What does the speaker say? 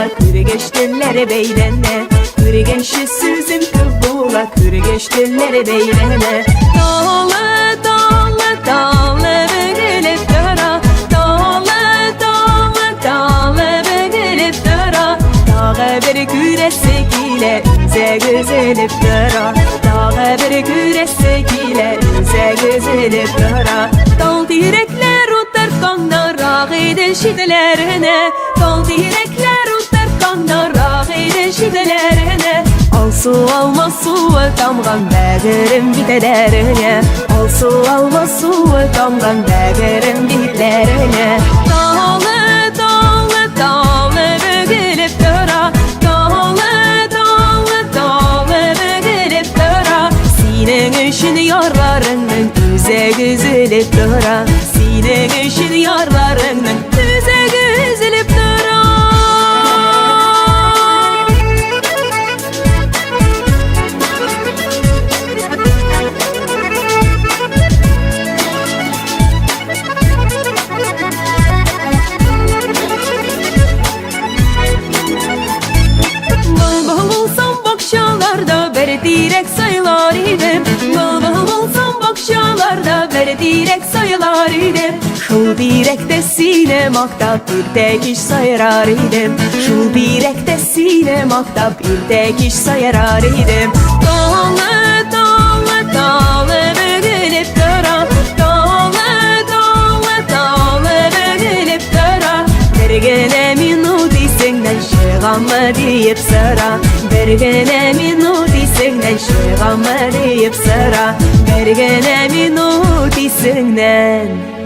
kıbbula kürgeçtillere beylene Kürgeçi sözüm kıbbula kürgeçtillere beylene Dağlı dağlı dağlı bölüp dara Dağlı dağlı dağlı bölüp dara Dağa bir küresek ile üze güzelip dara Dağa bir küresek ile üze güzelip dara Dal direkler utar kanlara giden şidelerine Dal direkler utar kanlara giden şidelerine Al su alma su damgan bəgirim bitelerine Al su alma su damgan bəgirim bitelerine Dağlı dağlı dağlı bögülüp dara Dağlı dağlı dağlı bögülüp dara Sinen üşün yarlarının güze güzülüp dara Sinen üşün yarlarının güze güzülüp dara Direk sayılar idim Bıl olsam bakşalarda Ver direk sayılar idim Şul direkte sinemakta Bir tek iş sayar idim Şul direkte sinemakta Bir tek iş sayar idim Dağlı dağlı dağlı bögülüp dara Dağlı dağlı dağlı bögülüp dara Bergene minut isengden şığamı deyip sıra Bergene minut isengden şığamı deyip sıra Bergene minut isengden